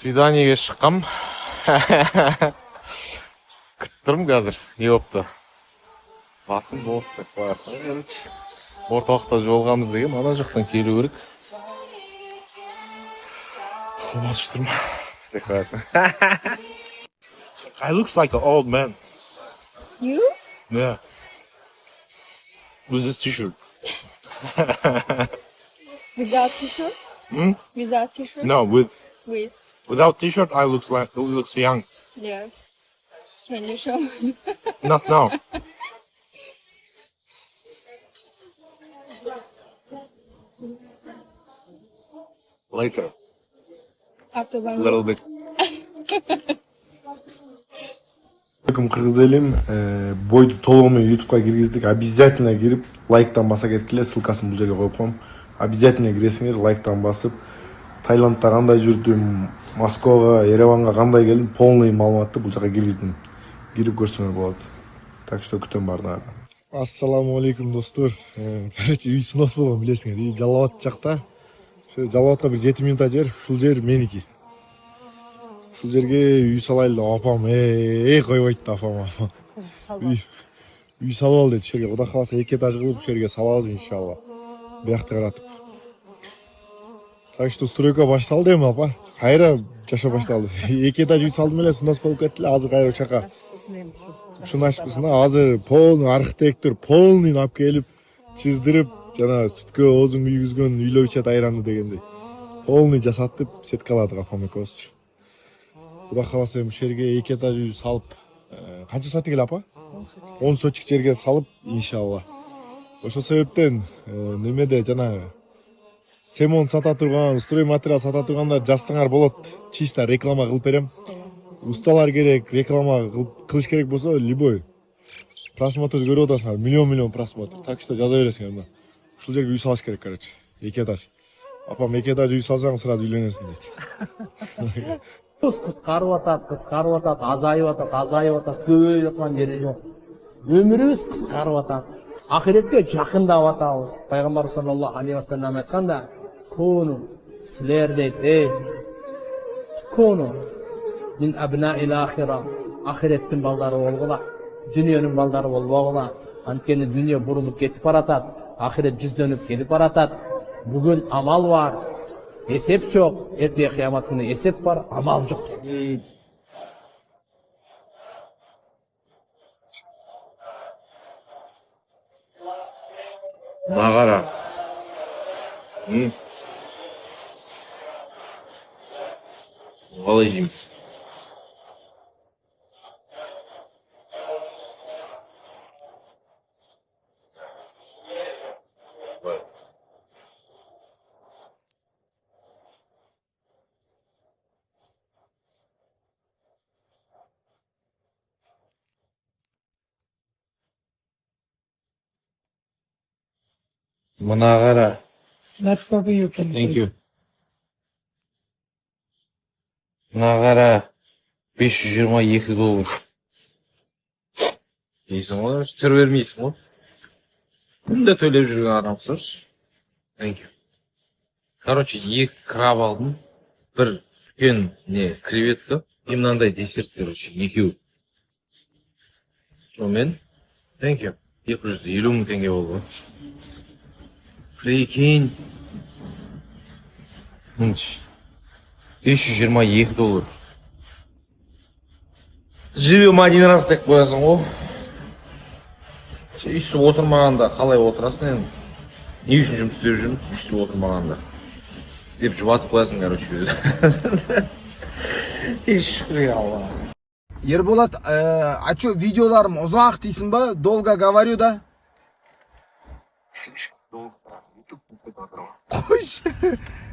Свиданиеге шыққам. Күттірім қазір. Не опты? Басым болды деп қоярсың. Орталықта жолғамыз деген ана жақтан келу керек. Қобалжып тұрмын деп қоярсың. I looks like an old man. You? Yeah. With this t-shirt. Without t-shirt? Hmm? Without t-shirt? No, With? without t-shirt I looks young. Yeah. Can you show me? Not now. Later. After A 1 little bit. Кыргыз элим бойду толугу ютубка киргиздик. Обязательно кирип лайктан баса кеткиле, ссылкасын бул жерге коюп коем. Обязательно киресиңер, лайктан басып. Таиландда кандай жүрдүм, Москвага, Ереванга кандай келдим, полный маалыматты бул жака киргиздим. Кирип көрсөңөр болот. Так что күтөм баарыңарды. Ассаламу алейкум достор. Короче, үй сынос болгон билесиңер. Үй Жалалабад жакта. Ошо Жалалабадка бир 7 минут жер, ушул жер меники. Ушул жерге үй салайлы деп апам койбойт да апам. Үй салып ал дейт. Ушул жерге Кудай кааласа 2 этаж кылып ушул жерге салабыз иншалла. Биякты каратып. Так что стройка башталды эми апа. Кайра жашоо башталды. 2 этаж үй салдым эле, сынос болуп кетти эле. Азыр кайра чака. Ушуну ачпысына азыр полный архитектор, полный алып келип, чиздирип, жана сүткө оозун күйгүзгөн үйлөөчөт айранды дегендей. Полный жасаттып, сеткаладык апам экөөбүз. Кудай кааласа эми ушул жерге 2 этаж үй салып, канча сотик эле апа? 10 сотик жерге салып, иншалла. Ошол себептен немеде жанагы семон сата турган, строй материал сата тургандар жазсаңар болот. Чисто реклама кылып берем. Усталар керек, реклама кылыш керек болсо, любой просмотр көрүп атасыңар, миллион просмотр. Так что жаза бересиңер мына. Ушул жерге үй салыш керек, короче. 2 этаж. Апам 2 этаж үй салсаң сразу үйленесиң дейт. Кыскарып атат, азайып атат, көбөйүп аткан жери жок. Өмүрүбүз кыскарып атат. Ахиретке жакындап атабыз. Пайгамбар саллаллаху алейхи ва саллям айтканда, "Куну силер дейт, куну мин абнаил ахира." Ахиреттин балдары болгула, дүнүйөнүн балдары болбогула. Анткени дүнүйө бурулуп кетип баратат, ахирет жүздөнүп келип баратат. Бүгүн амал бар, эсеп жок. Эртеге кыямат күнү эсеп бар, амал жок. Нагара. Қалай жейміз? Мына қара. That's for you can. Thank you. Мына қара $522. Дейсің ғой, түр бермейсің ғой. Күнде төлеп жүрген адамсыз. Thank you. Короче, 2 краб алдым. Бір үлкен креветка. И мынандай десерт, короче, 2. Сонымен, thank you. 250 мың теңге болды. Прикинь. $522. Живем один раз деп қоясың ғой. Үйсіп отырмағанда қалай отырасың енді? Не үшін жұмыс істеп жүрмін? Үйсіп отырмағанда. Деп жұбатып қоясың, короче. Шүкір Алла. Ерболат, а чё, видеоларым ұзақ дейсің ба? Долго говорю да? Қойш.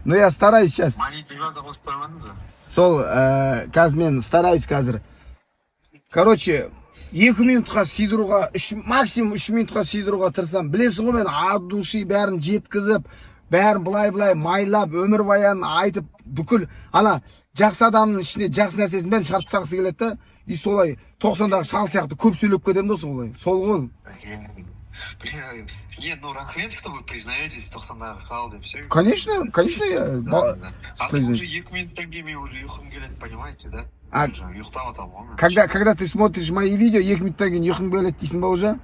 Ну я стараюсь сейчас. Монетизация қосып қоймадыңыз ба? Сол, қазір мен стараюсь қазір. Короче, 2 минутқа сыйдыруға, максимум 3 минутқа сыйдыруға тырысам. Білесің ғой, мен от души бәрін жеткізіп, бәрін былай майлап, өмір баянын айтып, бүкіл ана жақсы адамның ішіне жақсы нәрсесін бәрін шығарып тастағысы келеді да. И солай 90-дағы шал сияқты көп сөйлеп кетемін да солай. Сол ғой. Блин, нет, ну рахмет, что вы признаетесь, тоқсандағы қалды, все. Конечно, я Да. А ты признаю. уже 2 минуттан кейін мен уже ұйқым келеді, понимаете, да? А- Уже ұйықтап атамын ғой. Когда ты смотришь мои видео, 2 минуттан кейін ұйқың келеді дейсің ба уже?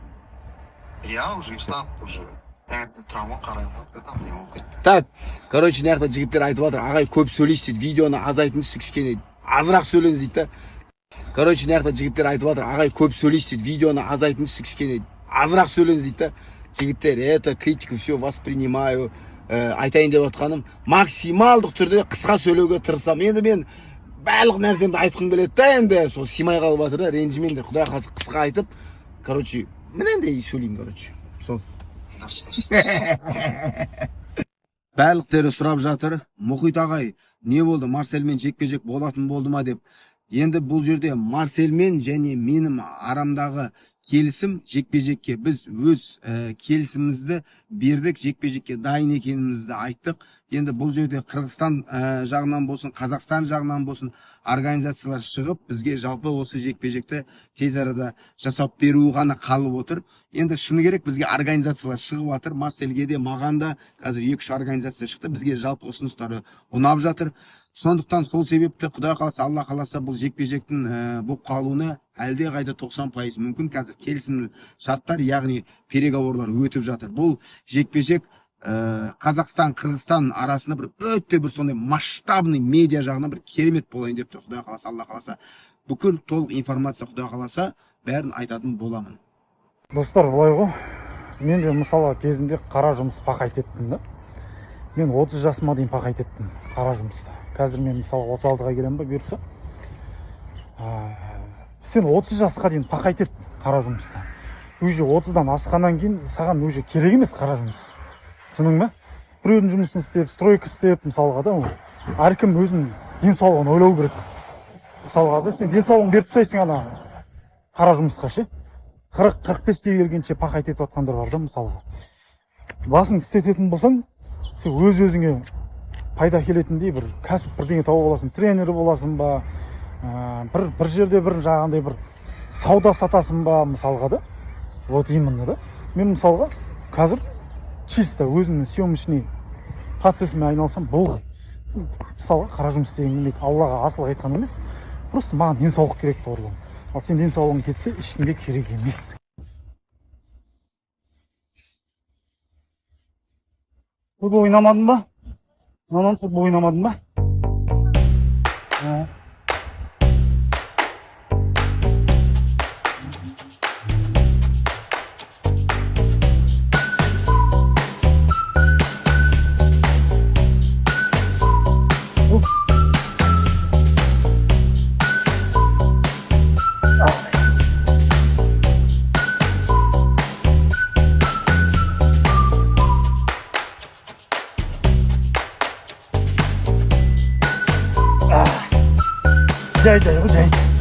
Я уже ұйықтап, уже. Таңертең тұрамын, қараймын, там не болып кетті. Так, короче, мына жақта жігіттер айтып жатыр, ағай көп сөйлейсіз дейді, видеоны азайтыңызшы кішкене, азырақ сөйлеңіз дейді да. Короче, мына жақта жігіттер айтып жатыр, ағай көп сөйлейсіз дейді, видеоны азайтыңызшы кішкене, азырақ сөйлеңіз дейді да. Жігіттер, это критику все воспринимаю. Айтайын деп отқаным, максималдық түрде қысқа сөйлеуге тырысамын. Енді мен барлық нәрсемді айтқым келеді да, енді сол симай қалып жатыр да, ренжімен де құдай қаласа қысқа айтып, короче, мынандай сөйлеймін, короче. Сол. Барлықтары сұрап жатыр, Мұхит ағай, не болды, Марселмен жекпе-жек болатын болды ма деп. Енді бұл жерде Марселмен және менің арамдағы келісім жекпе-жекке біз өз келісімімізді бердік, жекпе-жекке дайын екенімізді айттық. Енді бұл жерде Қырғызстан жағынан болсын, Қазақстан жағынан болсын, организациялар шығып, бізге жалпы осы жекпе-жекті тез арада жасап беру ғана қалып отыр. Енді шыны керек, бізге организациялар шығып жатыр. Марселге де, маған да қазір 2-3 организация шықты. Бізге жалпы ұсыныстары ұнап жатыр. Сондықтан сол себепті Құдай қаласа, Алла қаласа бұл жекпе-жектің болып қалуына әлде қайда 90% мүмкін. Қазір келісім шарттар, яғни переговорлар өтіп жатыр. Бұл жекпе-жек Қазақстан, Қырғызстан арасында бір өте бір сондай масштабный медиа жағынан бір керемет болайын деп тұр. Құдай қаласа, Алла қаласа, бүкіл толық информация Құдай қаласа бәрін айтатын боламын. Достар, былай ғой, мен де мысалы кезінде қара жұмыс пақайт еттім да. Мен 30 жасыма дейін пақайт еттім қара жұмысты. Қазір мен мысалы 36-ға келем ба бұйырса. Сен 30 жасқа дейін пақайт ет қара жұмысты. Уже 30-дан асқаннан кейін саған уже керек емес қара жұмыс. Түсінің ме? Біреудің жұмысын істеп, стройка істеп, мысалға да, әркім өзінің денсаулығын ойлау керек. Мысалға да, сен денсаулығын беріп тастайсың ана қара жұмысқа ше. 40-45-ке келгенше пақайт етіп жатқандар бар да, мысалға. Басын істететін болсаң, сен өз-өзіңе пайда келетіндей бір кәсіп бірдеңе тауып аласың, тренері боласың ба, бір жерде бір жағандай бір сауда сатасың ба, мысалға да. Вот именно да. Мен мысалға қазір чисто өзімнің съемочный процесіме айналсам болды. Мысалға қара жұмыс істегім келмейді, Аллаға асылық айтқан емес, просто маған денсаулық керек тоғырлым. Ал сен денсаулығың кетсе, ешкімге керек емес. Футбол ойнамадың ба? Нанан футбол ойнамадың ба? Жай, ғой, жай.